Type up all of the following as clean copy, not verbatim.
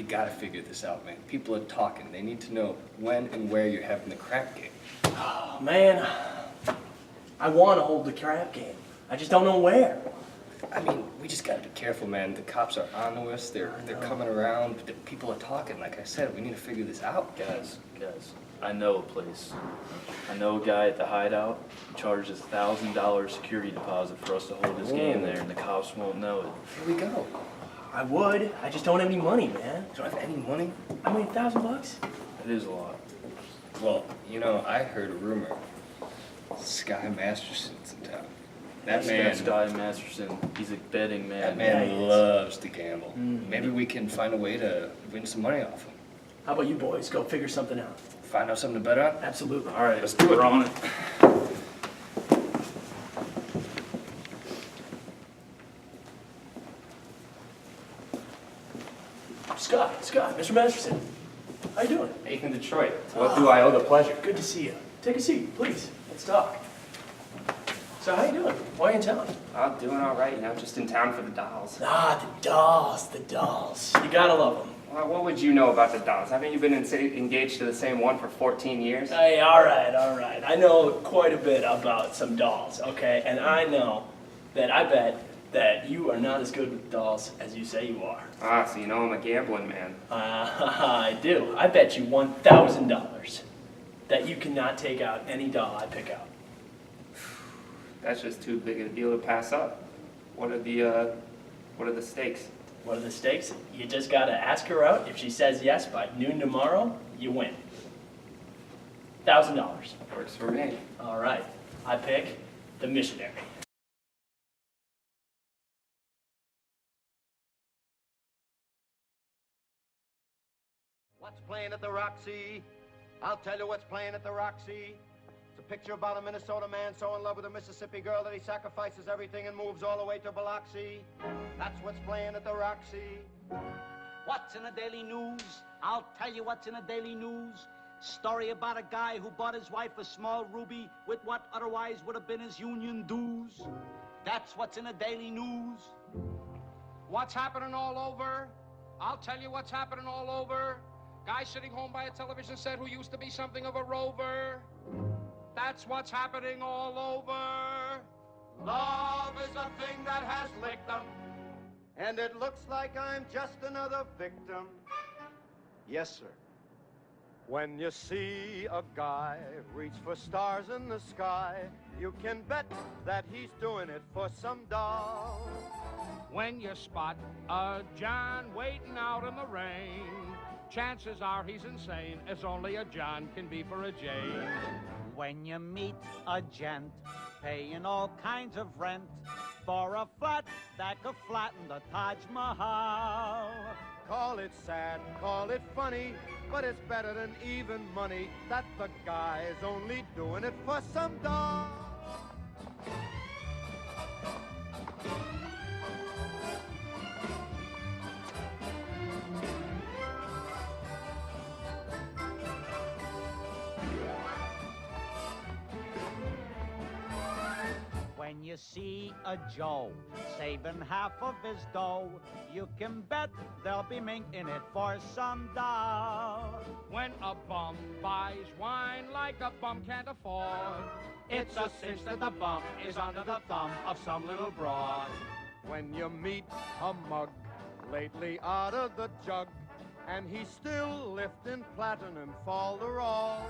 gotta figure this out, man. People are talking. They need to know when and where you're having the crap game. Oh, man, I want to hold the crap game. I just don't know where. I mean, we just gotta be careful, man. The cops are on to us. They're coming around. But people are talking. Like I said, we need to figure this out. Guys, I know a place. I know a guy at the hideout who charges $1,000 security deposit for us to hold this game there, and the cops won't know it. Here we go. I would. I just don't have any money, man. You don't have any money? I mean, $1,000? It is a lot. Well, you know, I heard a rumor. Sky Masterson's in town. That man, Sky Masterson, he's a betting man. that man loves to gamble. Maybe we can find a way to win some money off him. How about you boys go figure something out? Find out something to bet on? Absolutely. All right, let's do it. We're on it. Scott, Mr. Masterson. How you doing? Nathan, Detroit. What do I owe the pleasure? Good to see you. Take a seat, please. Let's talk. So how you doing? Why are you in town? I'm doing all right, you know, just in town for the dolls. Ah, the dolls. You gotta love them. Well, what would you know about the dolls? Haven't you been engaged to the same one for 14 years? Hey, all right. I know quite a bit about some dolls, okay? And I know that I bet that you are not as good with dolls as you say you are. Ah, so you know I'm a gambling man. I do. I bet you $1,000 that you cannot take out any doll I pick out. That's just too big a deal to pass up. What are the stakes? What are the stakes? You just gotta ask her out. If she says yes by noon tomorrow, you win. $1,000. Works for me. All right. I pick the missionary. What's playing at the Roxy? I'll tell you what's playing at the Roxy. It's a picture about a Minnesota man so in love with a Mississippi girl that he sacrifices everything and moves all the way to Biloxi. That's what's playing at the Roxy. What's in the daily news? I'll tell you what's in the daily news. Story about a guy who bought his wife a small ruby with what otherwise would have been his union dues. That's what's in the daily news. What's happening all over? I'll tell you what's happening all over. Guy sitting home by a television set who used to be something of a rover. That's what's happening all over. Love is a thing that has licked them, and it looks like I'm just another victim. Yes, sir. When you see a guy reach for stars in the sky, you can bet that he's doing it for some doll. When you spot a John waiting out in the rain, chances are he's insane, as only a John can be for a Jane. When you meet a gent paying all kinds of rent for a flat that could flatten the Taj Mahal. Call it sad, call it funny, but it's better than even money that the guy's only doing it for some doll. When you see a Joe saving half of his dough, you can bet they'll be minking it for some doll. When a bum buys wine like a bum can't afford, it's a cinch that the bum is under the thumb of some little broad. When you meet a mug lately out of the jug, and he's still lifting platinum falderall.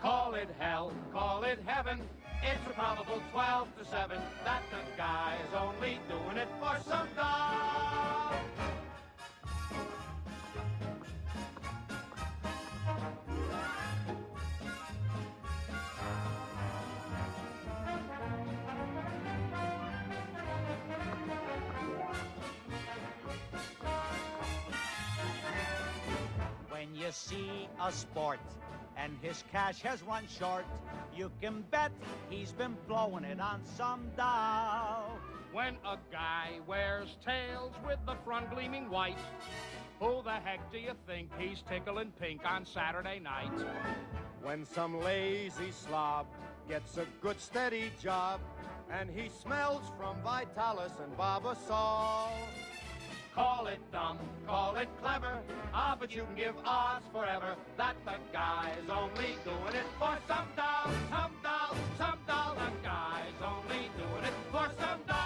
Call it hell, call it heaven, it's a probable 12 to 7 that the guy's only doing it for some doll. When you see a sport and his cash has run short, you can bet he's been blowing it on some doll. When a guy wears tails with the front gleaming white, who the heck do you think he's tickling pink on Saturday night? When some lazy slob gets a good steady job, and he smells from Vitalis and Barbasol. Call it dumb, call it clever, but you can give odds forever that the guy's only doing it for some doll, some doll, some doll. The guy's only doing it for some doll.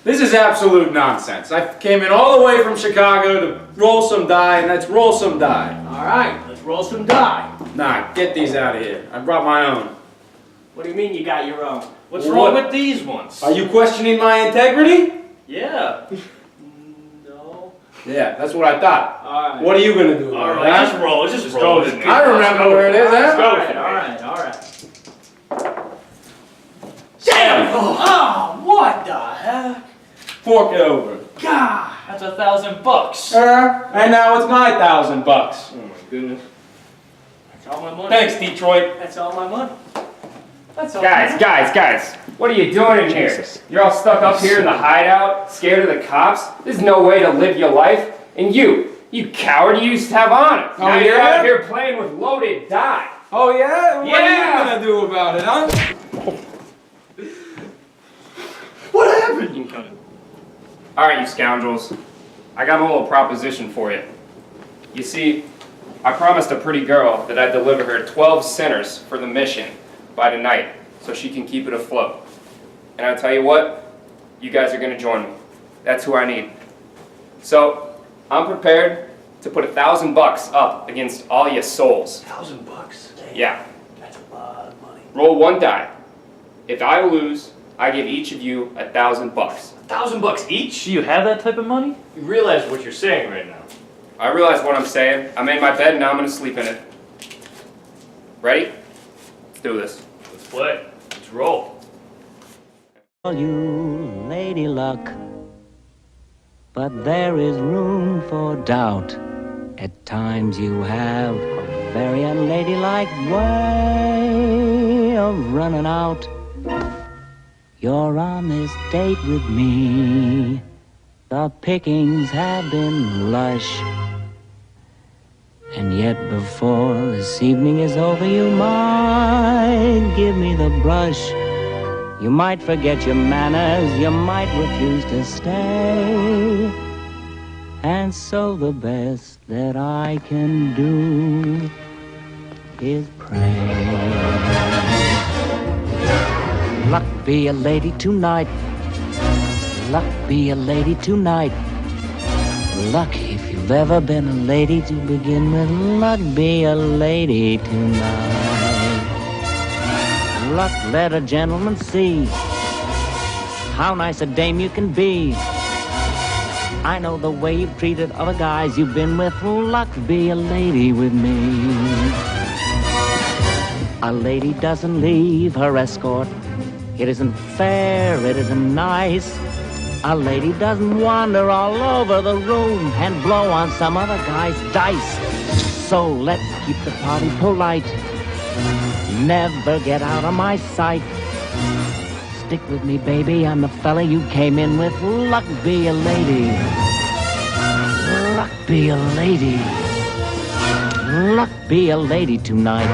This is absolute nonsense. I came in all the way from Chicago to roll some die, and let's roll some die. All right, let's roll some die. Nah, get these out of here. I brought my own. What do you mean you got your own? What's wrong with these ones? Are you questioning my integrity? Yeah. No. Yeah, that's what I thought. All right. What are you gonna do? All about right, it, just huh? roll. Just roll. I remember where it is, huh? All right. Damn! Oh, what the heck? Fork it over. God! That's $1,000. And now it's my $1,000. Oh my goodness. That's all my money. Thanks, Detroit. That's all my money. That's all. Guys, what are you doing in here? You're all stuck up here in the hideout, scared of the cops? There's no way to live your life. And you coward, you used to have honor. Oh, Now you're yeah? out here playing with loaded die. Oh yeah? What Yeah. are you gonna do about it, huh? What happened? All right, you scoundrels. I got a little proposition for you. You see, I promised a pretty girl that I'd deliver her 12 sinners for the mission by tonight, so she can keep it afloat. And I'll tell you what, you guys are gonna join me. That's who I need. So, I'm prepared to put $1,000 up against all your souls. $1,000? Yeah. That's a lot of money. Roll one die. If I lose, I give each of you $1,000. $1,000 each? Do you have that type of money? You realize what you're saying right now. I realize what I'm saying. I made my bed, now I'm gonna sleep in it. Ready? Let's do this. Let's play. Let's roll. You lady luck, but there is room for doubt. At times you have a very unladylike way of running out. You're on this date with me. The pickings have been lush. And yet before this evening is over, you might give me the brush. You might forget your manners, you might refuse to stay. And so the best that I can do is pray. Luck be a lady tonight. Luck be a lady tonight. Luck if you've ever been a lady to begin with. Luck be a lady tonight. Luck let a gentleman see how nice a dame you can be. I know the way you've treated other guys you've been with. Luck be a lady with me. A lady doesn't leave her escort. It isn't fair, it isn't nice. A lady doesn't wander all over the room and blow on some other guy's dice. So let's keep the party polite. Never get out of my sight. Stick with me, baby, I'm the fella you came in with. Luck be a lady. Luck be a lady. Luck be a lady tonight.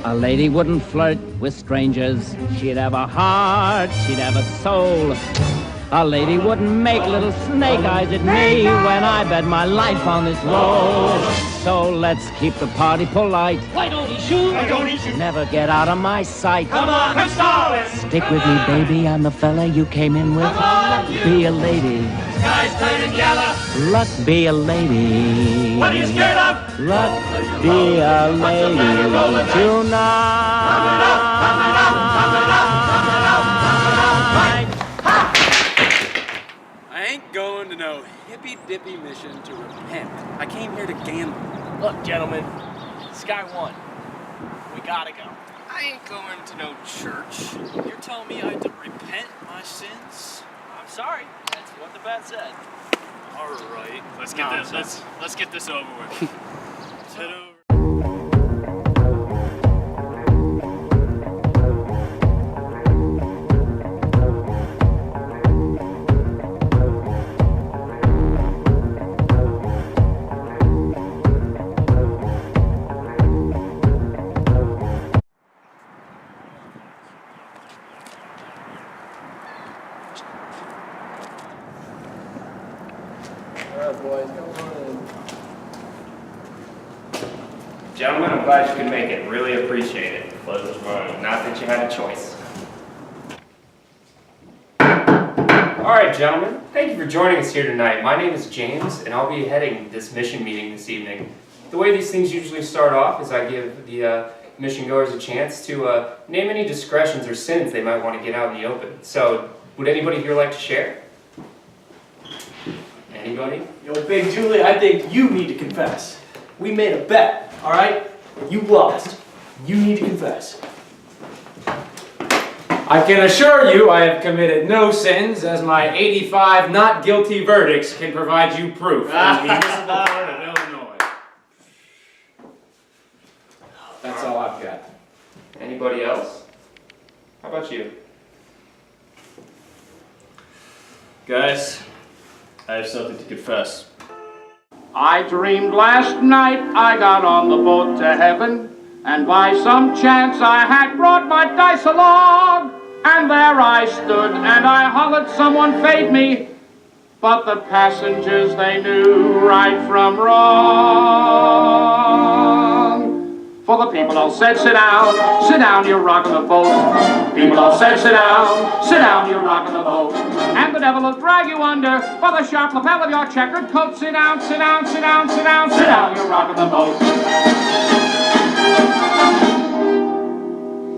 A lady wouldn't flirt with strangers. She'd have a heart, she'd have a soul. A lady wouldn't make little snake eyes at me when I bet my life on this roll. So let's keep the party polite. Why don't he shoot? Why don't he shoot? Never get out of my sight. Come on, come start it. Stick with me, baby, I'm the fella you came in with. Come on, you. Be a lady. Sky's turning yellow. Luck be a lady. What are you scared of? Luck be a lady tonight. I ain't going to no hippy-dippy mission to repent. I came here to gamble. Look, gentlemen, Sky won. We gotta go. I ain't going to no church. You're telling me I have to repent my sins? I'm sorry. That's what the bet said. All right, let's get this. Let's get this over with. Let's head over. All right, boys, come on in. Gentlemen, I'm glad you could make it. Really appreciate it. Pleasure's mine. Not that you had a choice. All right, gentlemen. Thank you for joining us here tonight. My name is James, and I'll be heading this mission meeting this evening. The way these things usually start off is I give the mission goers a chance to name any discretions or sins they might want to get out in the open. So, would anybody here like to share? Anybody? Yo, Big Julie, I think you need to confess. We made a bet, all right? You lost. You need to confess. I can assure you I have committed no sins, as my 85 not guilty verdicts can provide you proof in the municipal court of Illinois. That's all I've got. Anybody else? How about you? Guys, I have something to confess. I dreamed last night I got on the boat to heaven, and by some chance I had brought my dice along, and there I stood and I hollered someone fade me, but the passengers they knew right from wrong. For the people all said, sit down, you're rocking the boat. People all said, sit down, you're rocking the boat. And the devil will drag you under by the sharp lapel of your checkered coat. Sit down, sit down, sit down, sit down, sit down, you're rocking the boat.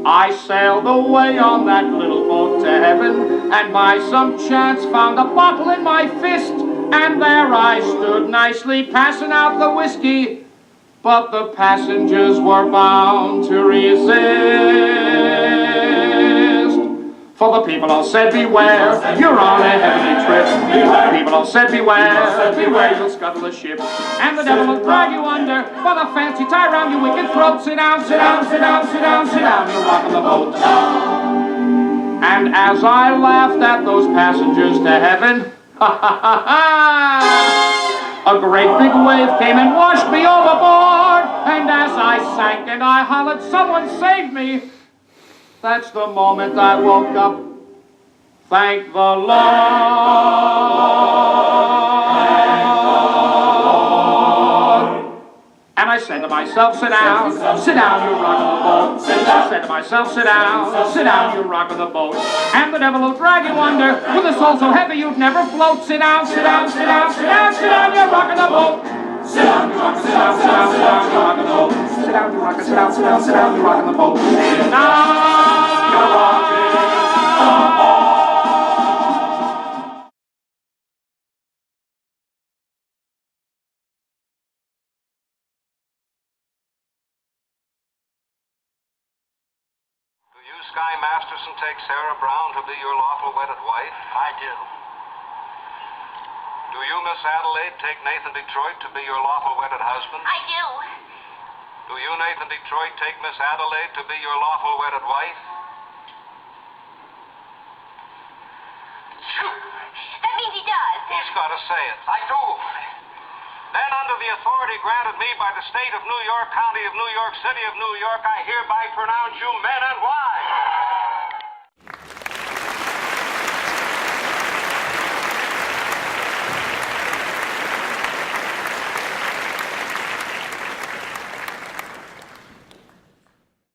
I sailed away on that little boat to heaven, and by some chance found a bottle in my fist, and there I stood nicely passing out the whiskey. But the passengers were bound to resist. For the people all said, beware, you're on a heavenly trip. The people all said, beware, you'll scuttle the ship. And the devil will drag you under for the fancy tie round your wicked throat. Sit down, sit down, sit down, sit down, sit down, you're rocking the boat. And as I laughed at those passengers to heaven, ha ha ha ha! A great big wave came and washed me overboard, and as I sank and I hollered, someone save me. That's the moment I woke up. Thank the Lord. And I said to myself, sit down, you're rocking the boat. I said to myself, sit down, you're rocking the boat. And the devil will drag you under with a soul so heavy you'd never float. Sit down, sit down, sit down, sit down, sit down, you're rocking the boat. Sit down, you're rocking, sit down, sit down, sit down, you're rocking the boat. Sit down, you're rocking, sit down, sit down, sit down, you're rocking the boat. Sit down, you're rocking the boat. Sky Masterson take Sarah Brown to be your lawful wedded wife? I do. Do you, Miss Adelaide, take Nathan Detroit to be your lawful wedded husband? I do. Do you, Nathan Detroit, take Miss Adelaide to be your lawful wedded wife? That means he does. He's got to say it. I do. Then, under the authority granted me by the state of New York, county of New York, city of New York, I hereby pronounce you men